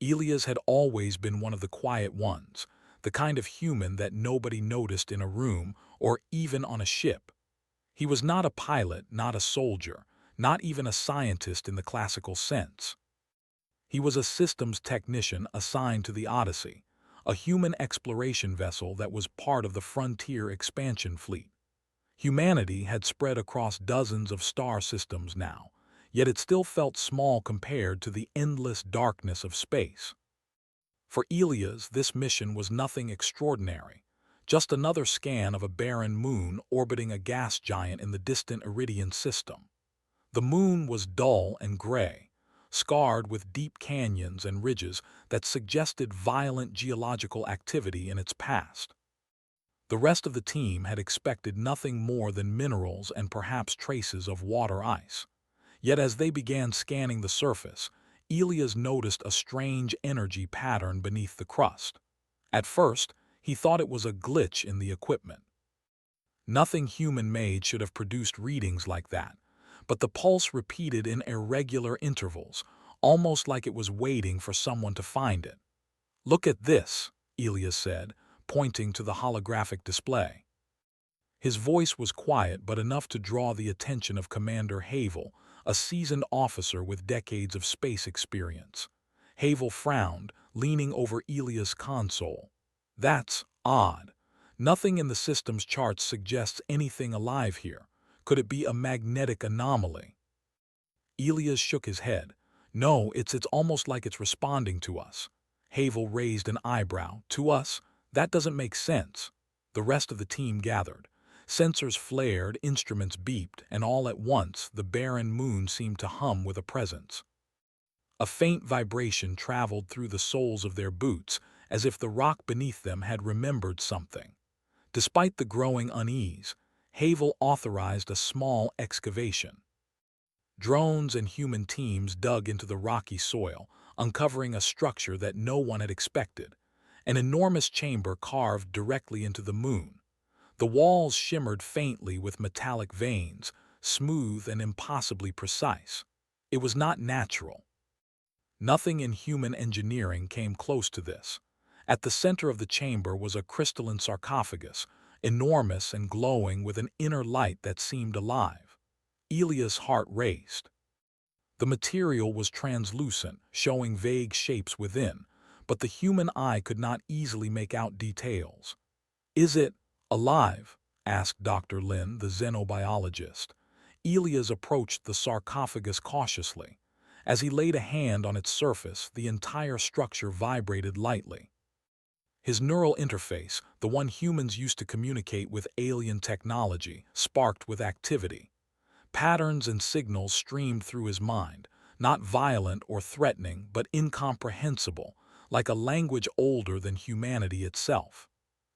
Elias had always been one of the quiet ones, the kind of human that nobody noticed in a room or even on a ship. He was not a pilot, not a soldier, not even a scientist in the classical sense. He was a systems technician assigned to the Odyssey, a human exploration vessel that was part of the Frontier expansion fleet. Humanity had spread across dozens of star systems now, yet it still felt small compared to the endless darkness of space. For Elias, this mission was nothing extraordinary, just another scan of a barren moon orbiting a gas giant in the distant Iridian system. The moon was dull and gray, scarred with deep canyons and ridges that suggested violent geological activity in its past. The rest of the team had expected nothing more than minerals and perhaps traces of water ice. Yet as they began scanning the surface, Elias noticed a strange energy pattern beneath the crust. At first, he thought it was a glitch in the equipment. Nothing human-made should have produced readings like that, but the pulse repeated in irregular intervals, almost like it was waiting for someone to find it. "Look at this," Elias said, pointing to the holographic display. His voice was quiet but enough to draw the attention of Commander Havel, a seasoned officer with decades of space experience. Havel frowned, leaning over Elias' console. "That's odd. Nothing in the system's charts suggests anything alive here. Could it be a magnetic anomaly?" Elias shook his head. "No, it's almost like it's responding to us." Havel raised an eyebrow. "To us? That doesn't make sense." The rest of the team gathered. Sensors flared, instruments beeped, and all at once the barren moon seemed to hum with a presence. A faint vibration traveled through the soles of their boots, as if the rock beneath them had remembered something. Despite the growing unease, Havel authorized a small excavation. Drones and human teams dug into the rocky soil, uncovering a structure that no one had expected, an enormous chamber carved directly into the moon. The walls shimmered faintly with metallic veins, smooth and impossibly precise. It was not natural. Nothing in human engineering came close to this. At the center of the chamber was a crystalline sarcophagus, enormous and glowing with an inner light that seemed alive. Elias' heart raced. The material was translucent, showing vague shapes within, but the human eye could not easily make out details. "Is it alive?" asked Dr. Lin, the xenobiologist. Elias approached the sarcophagus cautiously. As he laid a hand on its surface, the entire structure vibrated lightly. His neural interface, the one humans used to communicate with alien technology, sparked with activity. Patterns and signals streamed through his mind, not violent or threatening, but incomprehensible, like a language older than humanity itself.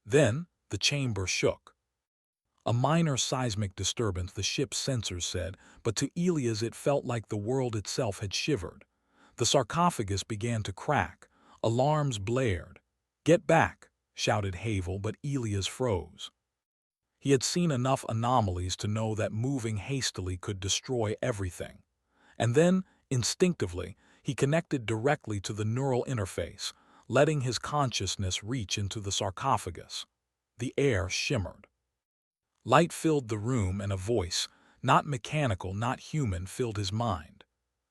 Then, the chamber shook. A minor seismic disturbance, the ship's sensors said, but to Elias it felt like the world itself had shivered. The sarcophagus began to crack. Alarms blared. "Get back!" shouted Havel, but Elias froze. He had seen enough anomalies to know that moving hastily could destroy everything. And then, instinctively, he connected directly to the neural interface, letting his consciousness reach into the sarcophagus. The air shimmered. Light filled the room and a voice, not mechanical, not human, filled his mind.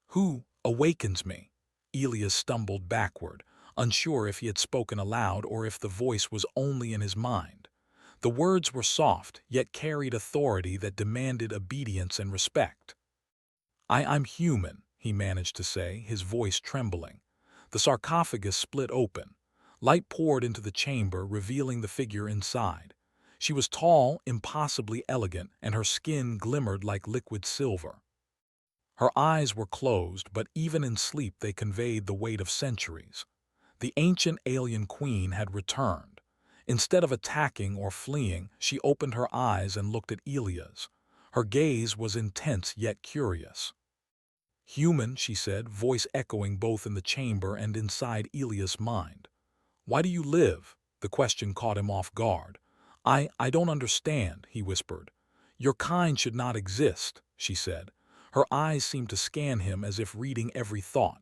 "Who awakens me?" Elias stumbled backward, unsure if he had spoken aloud or if the voice was only in his mind. The words were soft, yet carried authority that demanded obedience and respect. I'm human," he managed to say, his voice trembling. The sarcophagus split open. Light poured into the chamber, revealing the figure inside. She was tall, impossibly elegant, and her skin glimmered like liquid silver. Her eyes were closed, but even in sleep they conveyed the weight of centuries. The ancient alien queen had returned. Instead of attacking or fleeing, she opened her eyes and looked at Elias. Her gaze was intense yet curious. "Human," she said, voice echoing both in the chamber and inside Elias' mind. "Why do you live?" The question caught him off guard. I don't understand," he whispered. "Your kind should not exist," she said. Her eyes seemed to scan him as if reading every thought.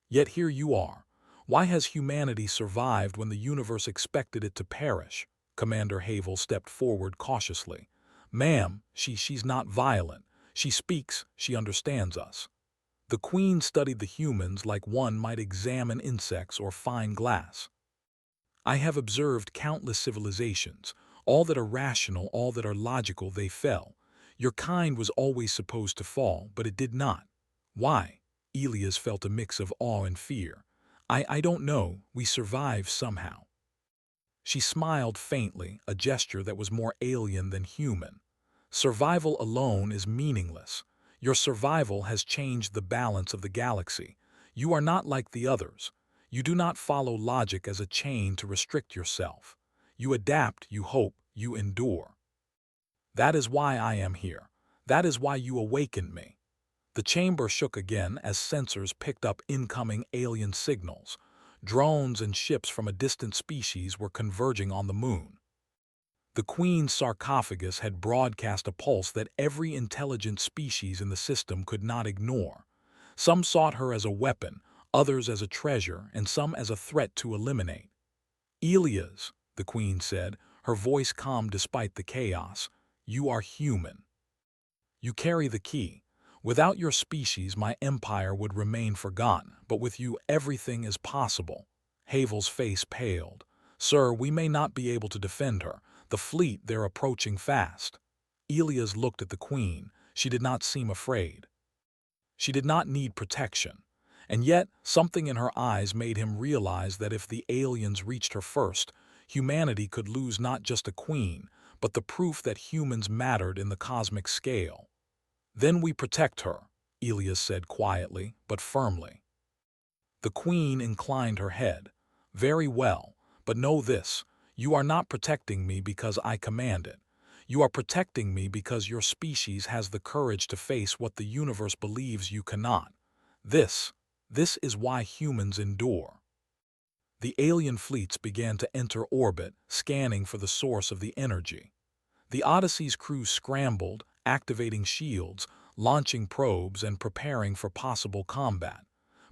"Yet here you are, Why has humanity survived when the universe expected it to perish? Commander Havel stepped forward cautiously. Ma'am, she's not violent. She speaks, she understands us. The Queen studied the humans like one might examine insects or fine glass. I have observed countless civilizations. All that are rational, all that are logical, they fell. Your kind was always supposed to fall, but it did not. Why? Elias felt a mix of awe and fear. I don't know. We survived somehow. She smiled faintly, a gesture that was more alien than human. Survival alone is meaningless. Your survival has changed the balance of the galaxy. You are not like the others. You do not follow logic as a chain to restrict yourself. You adapt, you hope, you endure. That is why I am here. That is why you awakened me. The chamber shook again as sensors picked up incoming alien signals. Drones and ships from a distant species were converging on the moon. The Queen's sarcophagus had broadcast a pulse that every intelligent species in the system could not ignore. Some sought her as a weapon, others as a treasure, and some as a threat to eliminate. Elias, the Queen said, her voice calm despite the chaos, you are human. You carry the key. Without your species, my empire would remain forgotten, but with you everything is possible. Havel's face paled. Sir, we may not be able to defend her. The fleet, they're approaching fast. Elias looked at the Queen. She did not seem afraid. She did not need protection. And yet, something in her eyes made him realize that if the aliens reached her first, humanity could lose not just a queen, but the proof that humans mattered in the cosmic scale. Then we protect her, Elias said quietly, but firmly. The Queen inclined her head. Very well, but know this, you are not protecting me because I command it. You are protecting me because your species has the courage to face what the universe believes you cannot. This is why humans endure. The alien fleets began to enter orbit, scanning for the source of the energy. The Odyssey's crew scrambled, activating shields, launching probes, and preparing for possible combat.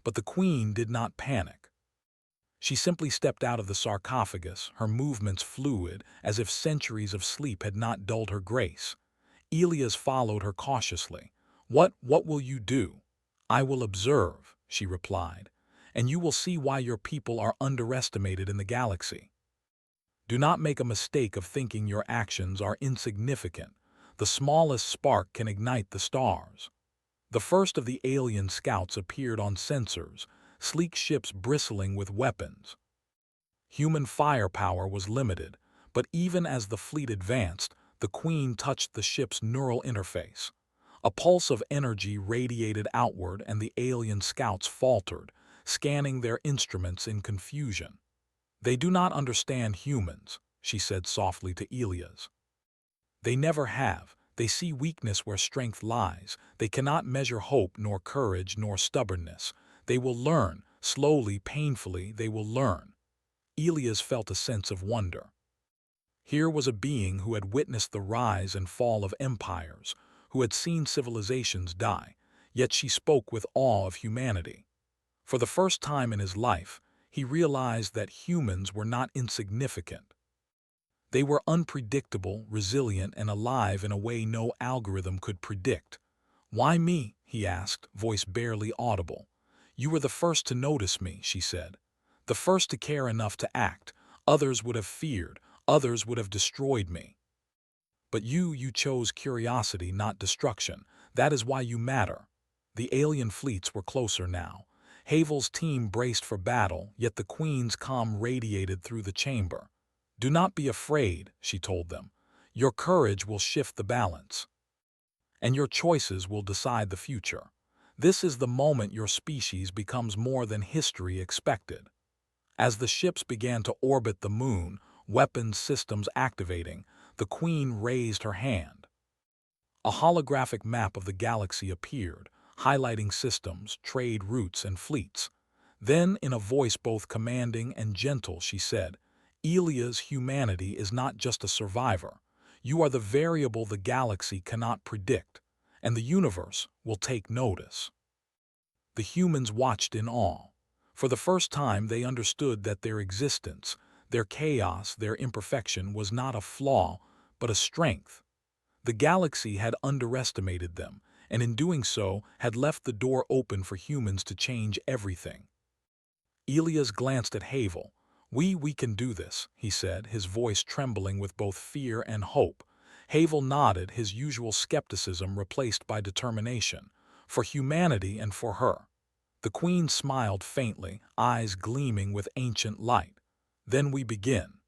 But the Queen did not panic. She simply stepped out of the sarcophagus, her movements fluid, as if centuries of sleep had not dulled her grace. Elias followed her cautiously. What will you do? I will observe, she replied, and you will see why your people are underestimated in the galaxy. Do not make a mistake of thinking your actions are insignificant. The smallest spark can ignite the stars. The first of the alien scouts appeared on sensors, sleek ships bristling with weapons. Human firepower was limited, but even as the fleet advanced, the Queen touched the ship's neural interface. A pulse of energy radiated outward and the alien scouts faltered, scanning their instruments in confusion. They do not understand humans, she said softly to Elias. They never have. They see weakness where strength lies. They cannot measure hope, nor courage, nor stubbornness. They will learn. Slowly, painfully, they will learn. Elias felt a sense of wonder. Here was a being who had witnessed the rise and fall of empires, who had seen civilizations die, yet she spoke with awe of humanity. For the first time in his life, he realized that humans were not insignificant. They were unpredictable, resilient, and alive in a way no algorithm could predict. Why me? He asked, voice barely audible. You were the first to notice me, she said. The first to care enough to act. Others would have feared. Others would have destroyed me. But you chose curiosity, not destruction. That is why you matter. The alien fleets were closer now. Havel's team braced for battle, yet the Queen's calm radiated through the chamber. Do not be afraid, she told them. Your courage will shift the balance. And your choices will decide the future. This is the moment your species becomes more than history expected. As the ships began to orbit the moon, weapons systems activating, the Queen raised her hand. A holographic map of the galaxy appeared, highlighting systems, trade routes, and fleets. Then, in a voice both commanding and gentle, she said, Elia's humanity is not just a survivor. You are the variable the galaxy cannot predict, and the universe will take notice. The humans watched in awe. For the first time they understood that their existence, their chaos, their imperfection was not a flaw, but a strength. The galaxy had underestimated them, and in doing so had left the door open for humans to change everything. Elias glanced at Havel. We can do this," he said, his voice trembling with both fear and hope. Havel nodded, his usual skepticism replaced by determination. For humanity and for her. The Queen smiled faintly, eyes gleaming with ancient light. "Then we begin."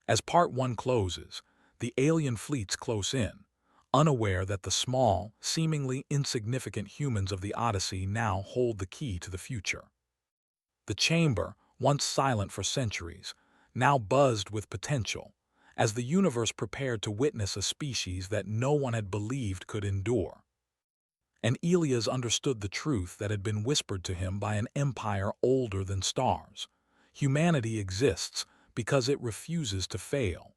As Part 1 closes, the alien fleets close in, unaware that the small, seemingly insignificant humans of the Odyssey now hold the key to the future. The chamber, once silent for centuries, now buzzed with potential, as the universe prepared to witness a species that no one had believed could endure. And Elias understood the truth that had been whispered to him by an empire older than stars. Humanity exists because it refuses to fail.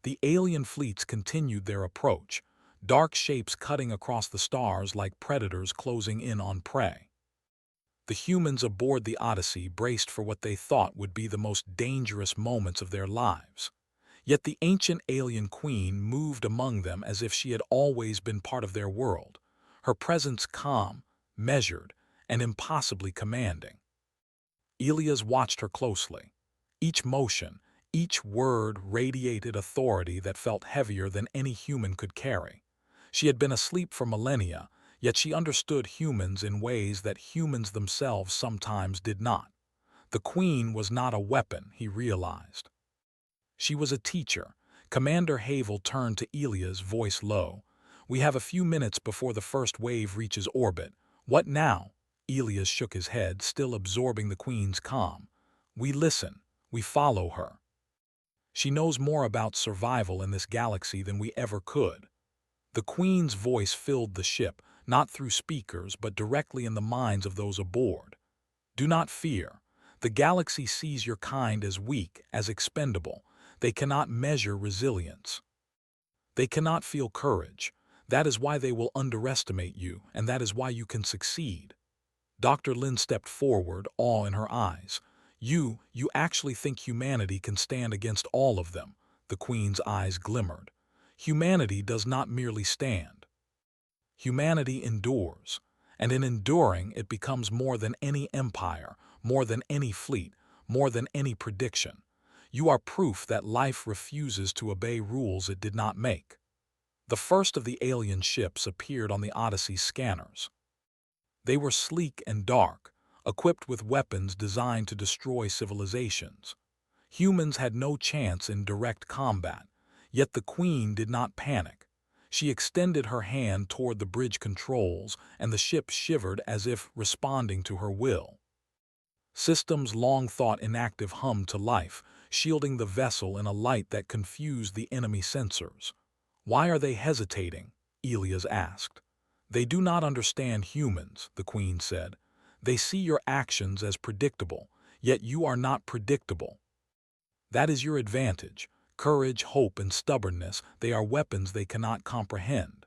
The alien fleets continued their approach, dark shapes cutting across the stars like predators closing in on prey. The humans aboard the Odyssey braced for what they thought would be the most dangerous moments of their lives. Yet the ancient alien queen moved among them as if she had always been part of their world, her presence calm, measured, and impossibly commanding. Elias watched her closely. Each motion, each word radiated authority that felt heavier than any human could carry. She had been asleep for millennia, yet she understood humans in ways that humans themselves sometimes did not. The Queen was not a weapon, he realized. She was a teacher. Commander Havel turned to Elias, voice low. "We have a few minutes before the first wave reaches orbit. What now?" Elias shook his head, still absorbing the Queen's calm. "We listen. We follow her. She knows more about survival in this galaxy than we ever could." The Queen's voice filled the ship, not through speakers but directly in the minds of those aboard. "Do not fear. The galaxy sees your kind as weak, as expendable. They cannot measure resilience. They cannot feel courage. That is why they will underestimate you, and that is why you can succeed." Dr. Lin stepped forward, awe in her eyes. You actually think humanity can stand against all of them?" The Queen's eyes glimmered. "Humanity does not merely stand. Humanity endures, and in enduring it becomes more than any empire, more than any fleet, more than any prediction. You are proof that life refuses to obey rules it did not make." The first of the alien ships appeared on the Odyssey's scanners. They were sleek and dark, equipped with weapons designed to destroy civilizations. Humans had no chance in direct combat, yet the Queen did not panic. She extended her hand toward the bridge controls, and the ship shivered as if responding to her will. Systems long thought inactive hummed to life, shielding the vessel in a light that confused the enemy sensors. "Why are they hesitating?" Elias asked. "They do not understand humans," the Queen said. "They see your actions as predictable, yet you are not predictable. That is your advantage. Courage, hope, and stubbornness, they are weapons they cannot comprehend."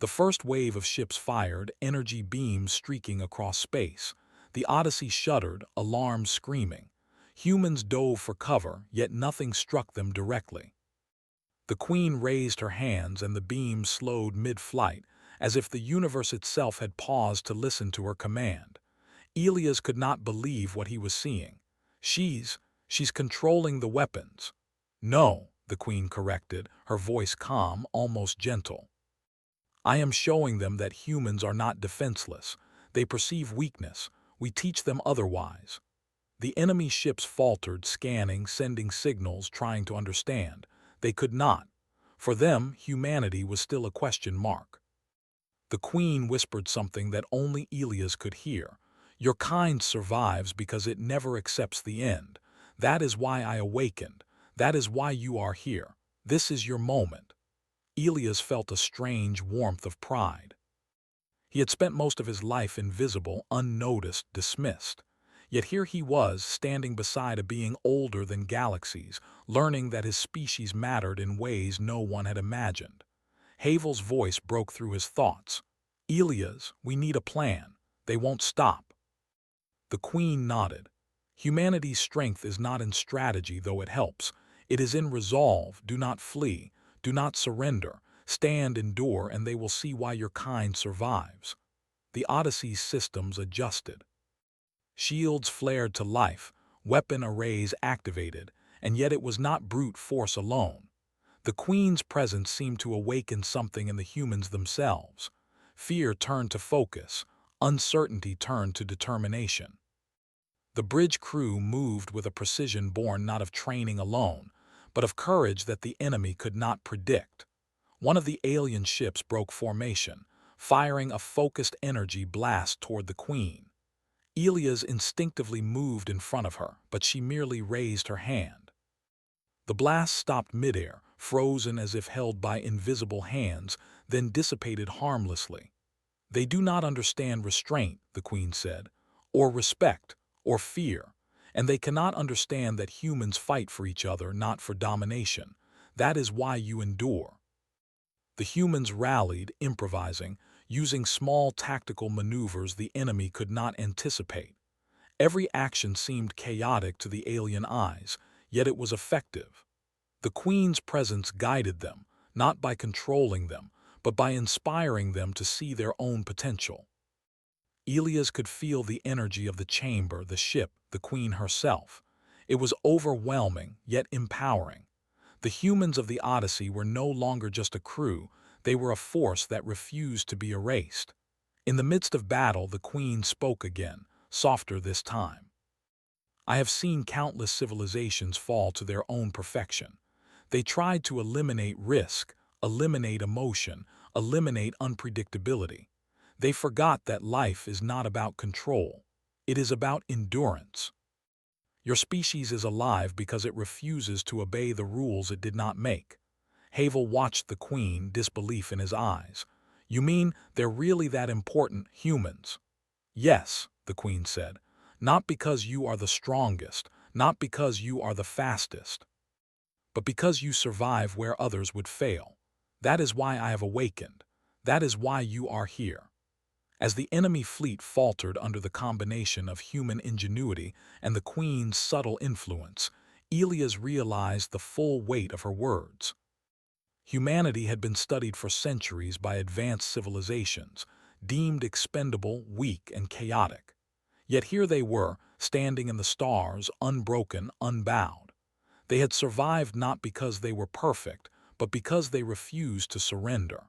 The first wave of ships fired, energy beams streaking across space. The Odyssey shuddered, alarms screaming. Humans dove for cover, yet nothing struck them directly. The Queen raised her hands and the beams slowed mid-flight, as if the universe itself had paused to listen to her command. Elias could not believe what he was seeing. She's controlling the weapons." "No," the Queen corrected, her voice calm, almost gentle. "I am showing them that humans are not defenseless. They perceive weakness. We teach them otherwise." The enemy ships faltered, scanning, sending signals, trying to understand. They could not. For them, humanity was still a question mark. The Queen whispered something that only Elias could hear. "Your kind survives because it never accepts the end. That is why I awakened. That is why you are here. This is your moment." Elias felt a strange warmth of pride. He had spent most of his life invisible, unnoticed, dismissed. Yet here he was, standing beside a being older than galaxies, learning that his species mattered in ways no one had imagined. Havel's voice broke through his thoughts. "Elias, we need a plan. They won't stop." The queen nodded. Humanity's strength is not in strategy, though it helps. It is in resolve. Do not flee. Do not surrender. Stand, endure, and they will see why your kind survives. The Odyssey's systems adjusted. Shields flared to life, weapon arrays activated, and yet it was not brute force alone. The Queen's presence seemed to awaken something in the humans themselves. Fear turned to focus, uncertainty turned to determination. The bridge crew moved with a precision born not of training alone, but of courage that the enemy could not predict. One of the alien ships broke formation, firing a focused energy blast toward the Queen. Elias instinctively moved in front of her, but she merely raised her hand. The blast stopped midair, frozen as if held by invisible hands, then dissipated harmlessly. They do not understand restraint, the Queen said, or respect, or fear, and they cannot understand that humans fight for each other, not for domination. That is why you endure. The humans rallied, improvising, using small tactical maneuvers the enemy could not anticipate. Every action seemed chaotic to the alien eyes, yet it was effective. The Queen's presence guided them, not by controlling them, but by inspiring them to see their own potential. Elias could feel the energy of the chamber, the ship, the Queen herself. It was overwhelming, yet empowering. The humans of the Odyssey were no longer just a crew, they were a force that refused to be erased. In the midst of battle, the Queen spoke again, softer this time. I have seen countless civilizations fall to their own perfection. They tried to eliminate risk, eliminate emotion, eliminate unpredictability. They forgot that life is not about control. It is about endurance. Your species is alive because it refuses to obey the rules it did not make. Havel watched the Queen, disbelief in his eyes. You mean they're really that important, humans? Yes, the Queen said. Not because you are the strongest, not because you are the fastest, but because you survive where others would fail. That is why I have awakened. That is why you are here. As the enemy fleet faltered under the combination of human ingenuity and the Queen's subtle influence, Elias realized the full weight of her words. Humanity had been studied for centuries by advanced civilizations, deemed expendable, weak, and chaotic. Yet here they were, standing in the stars, unbroken, unbowed. They had survived not because they were perfect, but because they refused to surrender.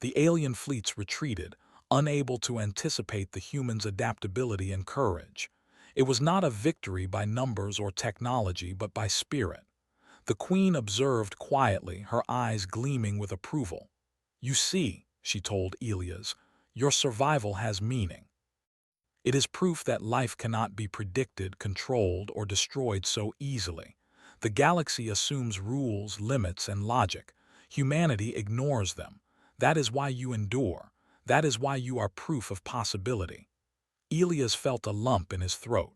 The alien fleets retreated, unable to anticipate the humans' adaptability and courage. It was not a victory by numbers or technology, but by spirit. The Queen observed quietly, her eyes gleaming with approval. You see, she told Elias, your survival has meaning. It is proof that life cannot be predicted, controlled, or destroyed so easily. The galaxy assumes rules, limits, and logic. Humanity ignores them. That is why you endure. That is why you are proof of possibility. Elias felt a lump in his throat.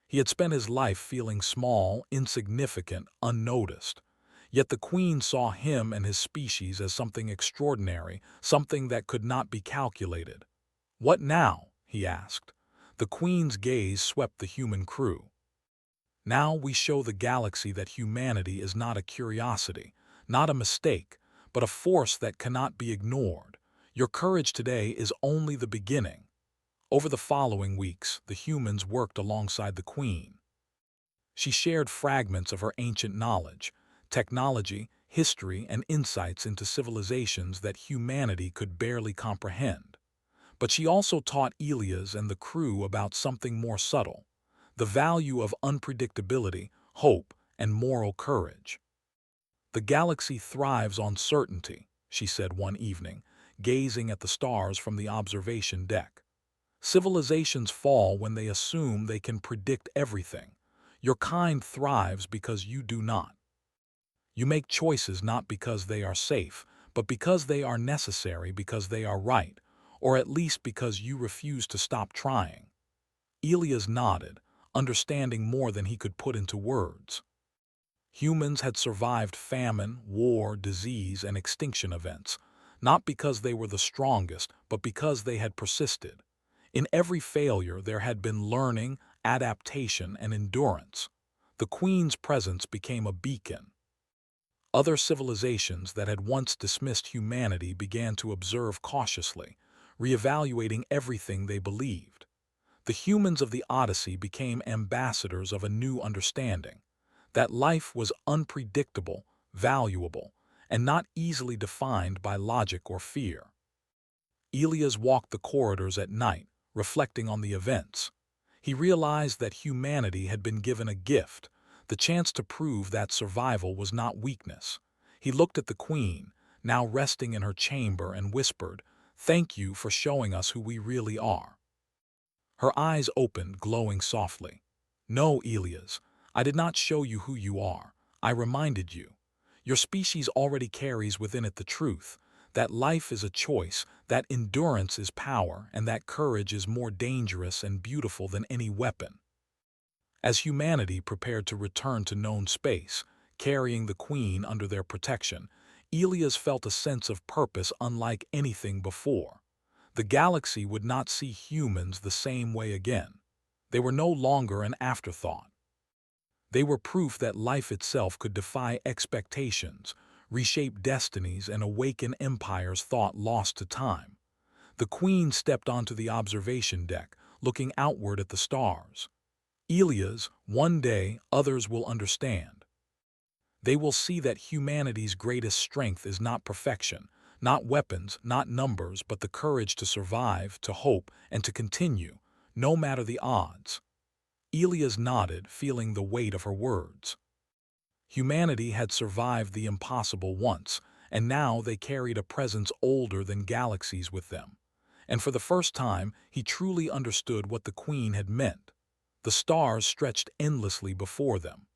He had spent his life feeling small, insignificant, unnoticed. Yet the Queen saw him and his species as something extraordinary, something that could not be calculated. What now? He asked. The Queen's gaze swept the human crew. Now we show the galaxy that humanity is not a curiosity, not a mistake, but a force that cannot be ignored. Your courage today is only the beginning. Over the following weeks, the humans worked alongside the Queen. She shared fragments of her ancient knowledge, technology, history, and insights into civilizations that humanity could barely comprehend. But she also taught Elias and the crew about something more subtle, the value of unpredictability, hope, and moral courage. The galaxy thrives on certainty, she said one evening, gazing at the stars from the observation deck. Civilizations fall when they assume they can predict everything. Your kind thrives because you do not. You make choices not because they are safe, but because they are necessary, because they are right, or at least because you refuse to stop trying. Elias nodded, understanding more than he could put into words. Humans had survived famine, war, disease, and extinction events, not because they were the strongest, but because they had persisted. In every failure there had been learning, adaptation, and endurance. The Queen's presence became a beacon. Other civilizations that had once dismissed humanity began to observe cautiously, reevaluating everything they believed. The humans of the Odyssey became ambassadors of a new understanding, that life was unpredictable, valuable, and not easily defined by logic or fear. Elias walked the corridors at night, reflecting on the events. He realized that humanity had been given a gift, the chance to prove that survival was not weakness. He looked at the Queen, now resting in her chamber, and whispered, "Thank you for showing us who we really are." Her eyes opened, glowing softly. "No, Elias, I did not show you who you are. I reminded you. Your species already carries within it the truth, that life is a choice, that endurance is power, and that courage is more dangerous and beautiful than any weapon." As humanity prepared to return to known space, carrying the Queen under their protection, Elias felt a sense of purpose unlike anything before. The galaxy would not see humans the same way again. They were no longer an afterthought. They were proof that life itself could defy expectations, reshape destinies, and awaken empires thought lost to time. The Queen stepped onto the observation deck, looking outward at the stars. "Elias, one day others will understand. They will see that humanity's greatest strength is not perfection, not weapons, not numbers, but the courage to survive, to hope, and to continue, no matter the odds." Elias nodded, feeling the weight of her words. Humanity had survived the impossible once, and now they carried a presence older than galaxies with them. And for the first time, he truly understood what the Queen had meant. The stars stretched endlessly before them.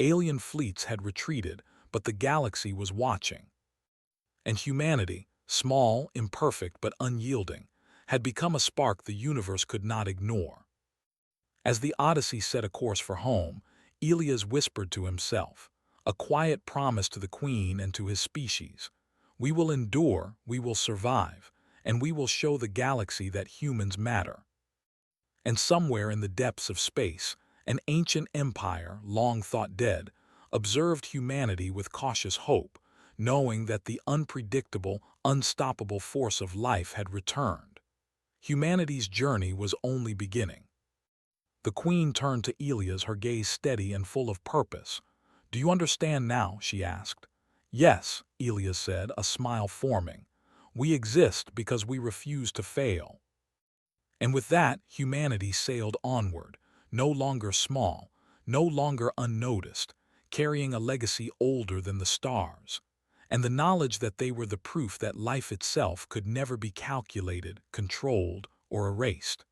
Alien fleets had retreated, but the galaxy was watching. And humanity, small, imperfect, but unyielding, had become a spark the universe could not ignore. As the Odyssey set a course for home, Elias whispered to himself, a quiet promise to the Queen and to his species. "We will endure, we will survive, and we will show the galaxy that humans matter." And somewhere in the depths of space, an ancient empire, long thought dead, observed humanity with cautious hope, knowing that the unpredictable, unstoppable force of life had returned. Humanity's journey was only beginning. The Queen turned to Elias, her gaze steady and full of purpose. "Do you understand now?" she asked. "Yes," Elias said, a smile forming. "We exist because we refuse to fail." And with that, humanity sailed onward, no longer small, no longer unnoticed, carrying a legacy older than the stars, and the knowledge that they were the proof that life itself could never be calculated, controlled, or erased.